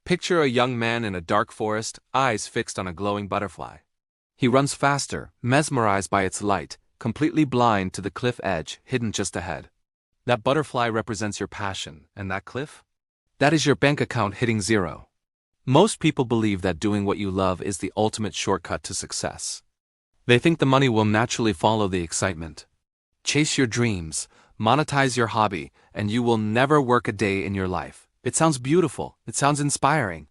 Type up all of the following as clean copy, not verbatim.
Picture a young man in a dark forest, eyes fixed on a glowing butterfly. He runs faster, mesmerized by its light, completely blind to the cliff edge hidden just ahead. That butterfly represents your passion, and that cliff? That is your bank account hitting zero. Most people believe that doing what you love is the ultimate shortcut to success. They think the money will naturally follow the excitement. Chase your dreams, monetize your hobby, and you will never work a day in your life. It sounds beautiful. It sounds inspiring.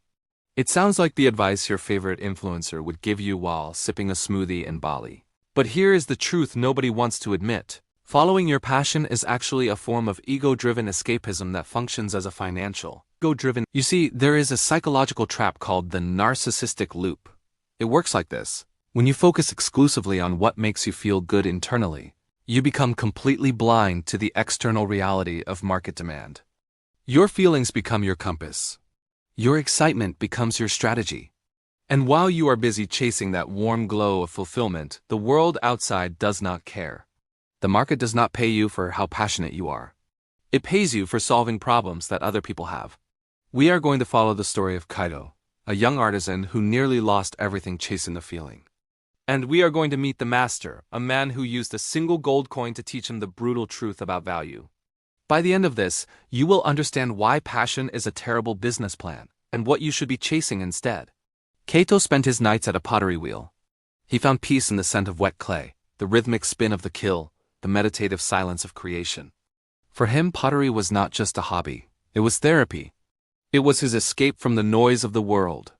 It sounds like the advice your favorite influencer would give you while sipping a smoothie in Bali. But here is the truth nobody wants to admit. Following your passion is actually a form of ego-driven escapism that functions as a financial, ego-driven. You see, there is a psychological trap called the Narcissistic Loop. It works like this. When you focus exclusively on what makes you feel good internally, you become completely blind to the external reality of market demand. Your feelings become your compass. Your excitement becomes your strategy. And while you are busy chasing that warm glow of fulfillment, the world outside does not care. The market does not pay you for how passionate you are. It pays you for solving problems that other people have. We are going to follow the story of Kaito, a young artisan who nearly lost everything chasing the feeling. And we are going to meet the master, a man who used a single gold coin to teach him the brutal truth about value. By the end of this, you will understand why passion is a terrible business plan, and what you should be chasing instead. Kaito spent his nights at a pottery wheel. He found peace in the scent of wet clay, the rhythmic spin of the kiln, the meditative silence of creation. For him, pottery was not just a hobby, it was therapy. It was his escape from the noise of the world.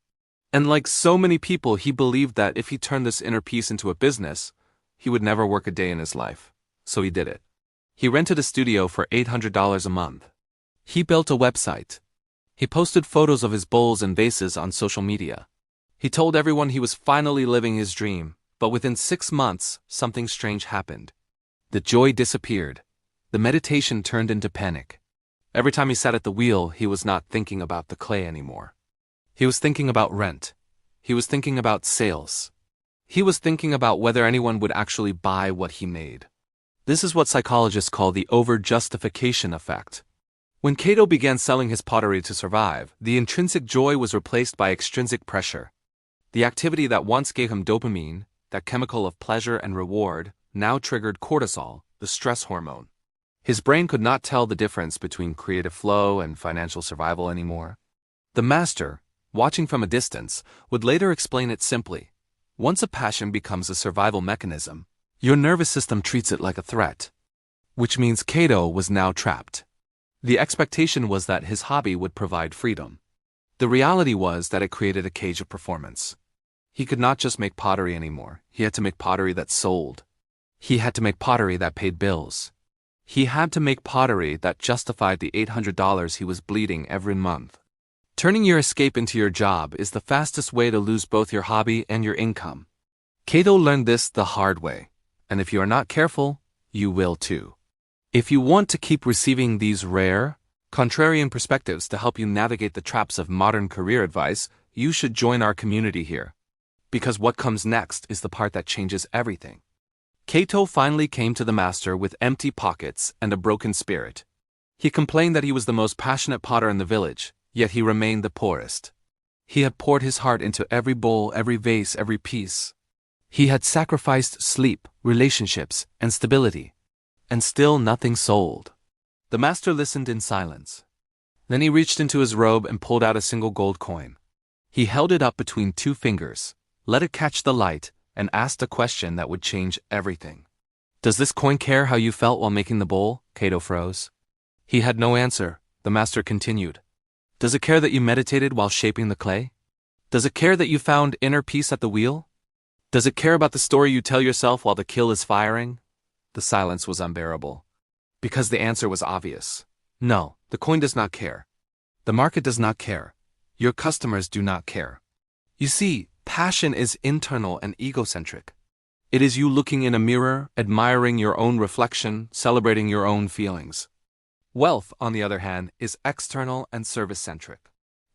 And like so many people, he believed that if he turned this inner peace into a business, he would never work a day in his life. So he did it. He rented a studio for $800 a month. He built a website. He posted photos of his bowls and vases on social media. He told everyone he was finally living his dream, but within 6 months, something strange happened. The joy disappeared. The meditation turned into panic. Every time he sat at the wheel, he was not thinking about the clay anymore. He was thinking about rent. He was thinking about sales. He was thinking about whether anyone would actually buy what he made. This is what psychologists call the Overjustification Effect. When Kaito began selling his pottery to survive, the intrinsic joy was replaced by extrinsic pressure. The activity that once gave him dopamine, that chemical of pleasure and reward, now triggered cortisol, the stress hormone. His brain could not tell the difference between creative flow and financial survival anymore. The master, watching from a distance, would later explain it simply. Once a passion becomes a survival mechanism, your nervous system treats it like a threat. Which means Kaito was now trapped. The expectation was that his hobby would provide freedom. The reality was that it created a cage of performance. He could not just make pottery anymore. He had to make pottery that sold. He had to make pottery that paid bills. He had to make pottery that justified the $800 he was bleeding every month. Turning your escape into your job is the fastest way to lose both your hobby and your income. Kaito learned this the hard way, and if you are not careful, you will too. If you want to keep receiving these rare, contrarian perspectives to help you navigate the traps of modern career advice, you should join our community here. Because what comes next is the part that changes everything. Kaito finally came to the master with empty pockets and a broken spirit. He complained that he was the most passionate potter in the village, yet he remained the poorest. He had poured his heart into every bowl, every vase, every piece. He had sacrificed sleep, relationships, and stability. And still nothing sold. The master listened in silence. Then he reached into his robe and pulled out a single gold coin. He held it up between 2 fingers, let it catch the light, and asked a question that would change everything. "Does this coin care how you felt while making the bowl?" Kaito froze. He had no answer. The master continued. "Does it care that you meditated while shaping the clay? Does it care that you found inner peace at the wheel? Does it care about the story you tell yourself while the kiln is firing?" The silence was unbearable. Because the answer was obvious. No, the coin does not care. The market does not care. Your customers do not care. You see, passion is internal and egocentric. It is you looking in a mirror, admiring your own reflection, celebrating your own feelings. Wealth, on the other hand, is external and service-centric.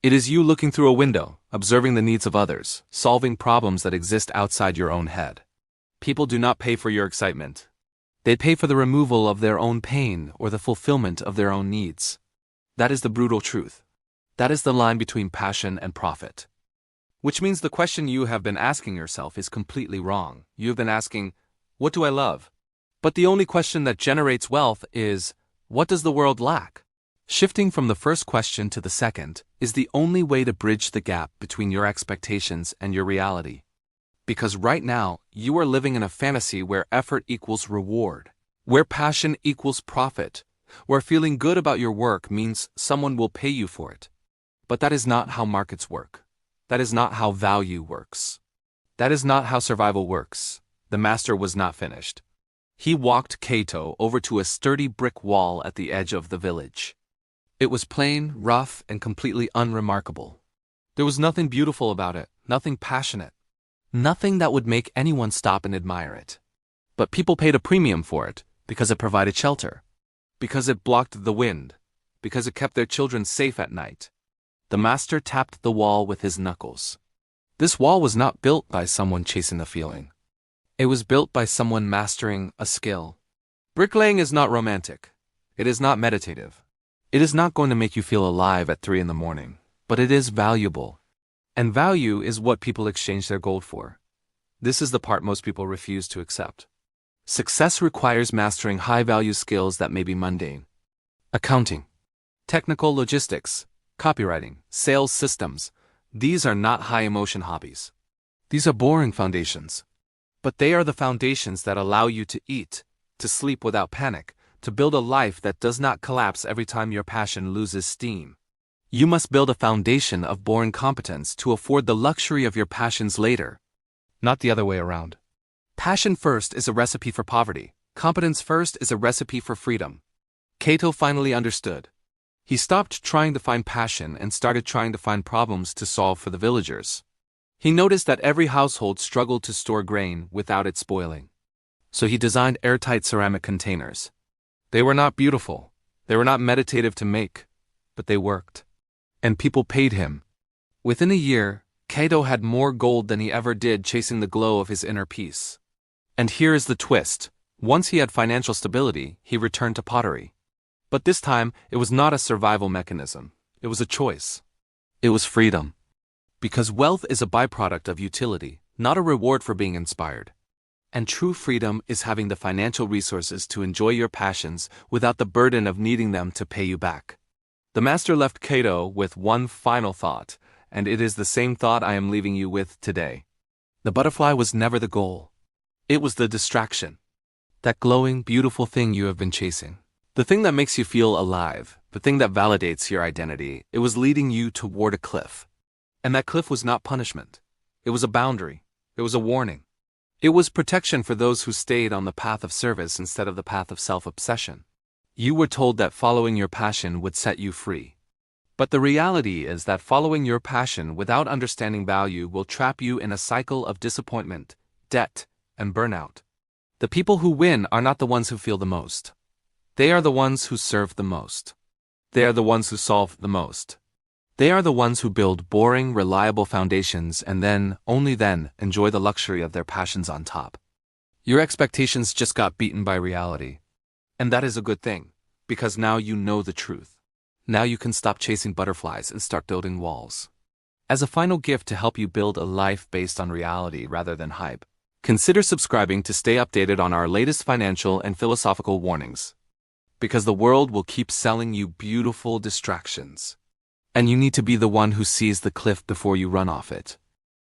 It is you looking through a window, observing the needs of others, solving problems that exist outside your own head. People do not pay for your excitement. They pay for the removal of their own pain or the fulfillment of their own needs. That is the brutal truth. That is the line between passion and profit. Which means the question you have been asking yourself is completely wrong. You have been asking, what do I love? But the only question that generates wealth is, what does the world lack? Shifting from the first question to the second is the only way to bridge the gap between your expectations and your reality. Because right now, you are living in a fantasy where effort equals reward, where passion equals profit, where feeling good about your work means someone will pay you for it. But that is not how markets work. That is not how value works. That is not how survival works. The master was not finished. He walked Kaito over to a sturdy brick wall at the edge of the village. It was plain, rough, and completely unremarkable. There was nothing beautiful about it, nothing passionate, nothing that would make anyone stop and admire it. But people paid a premium for it because it provided shelter, because it blocked the wind, because it kept their children safe at night. The master tapped the wall with his knuckles. This wall was not built by someone chasing a feeling. It was built by someone mastering a skill. Bricklaying is not romantic. It is not meditative. It is not going to make you feel alive at 3 in the morning, but it is valuable. And value is what people exchange their gold for. This is the part most people refuse to accept. Success requires mastering high-value skills that may be mundane. Accounting, technical logistics, copywriting, sales systems. These are not high-emotion hobbies. These are boring foundations. But they are the foundations that allow you to eat, to sleep without panic, to build a life that does not collapse every time your passion loses steam. You must build a foundation of boring competence to afford the luxury of your passions later. Not the other way around. Passion first is a recipe for poverty. Competence first is a recipe for freedom. Kaito finally understood. He stopped trying to find passion and started trying to find problems to solve for the villagers. He noticed that every household struggled to store grain without it spoiling. So he designed airtight ceramic containers. They were not beautiful, they were not meditative to make, but they worked. And people paid him. Within a year, Kaito had more gold than he ever did chasing the glow of his inner peace. And here is the twist. Once he had financial stability, he returned to pottery. But this time, it was not a survival mechanism. It was a choice. It was freedom. Because wealth is a byproduct of utility, not a reward for being inspired. And true freedom is having the financial resources to enjoy your passions without the burden of needing them to pay you back. The master left Kaito with one final thought, and it is the same thought I am leaving you with today. The butterfly was never the goal. It was the distraction. That glowing, beautiful thing you have been chasing. The thing that makes you feel alive, the thing that validates your identity, it was leading you toward a cliff. And that cliff was not punishment. It was a boundary. It was a warning. It was protection for those who stayed on the path of service instead of the path of self-obsession. You were told that following your passion would set you free. But the reality is that following your passion without understanding value will trap you in a cycle of disappointment, debt, and burnout. The people who win are not the ones who feel the most. They are the ones who serve the most. They are the ones who solve the most. They are the ones who build boring, reliable foundations and then, only then, enjoy the luxury of their passions on top. Your expectations just got beaten by reality. And that is a good thing, because now you know the truth. Now you can stop chasing butterflies and start building walls. As a final gift to help you build a life based on reality rather than hype, consider subscribing to stay updated on our latest financial and philosophical warnings. Because the world will keep selling you beautiful distractions. And you need to be the one who sees the cliff before you run off it.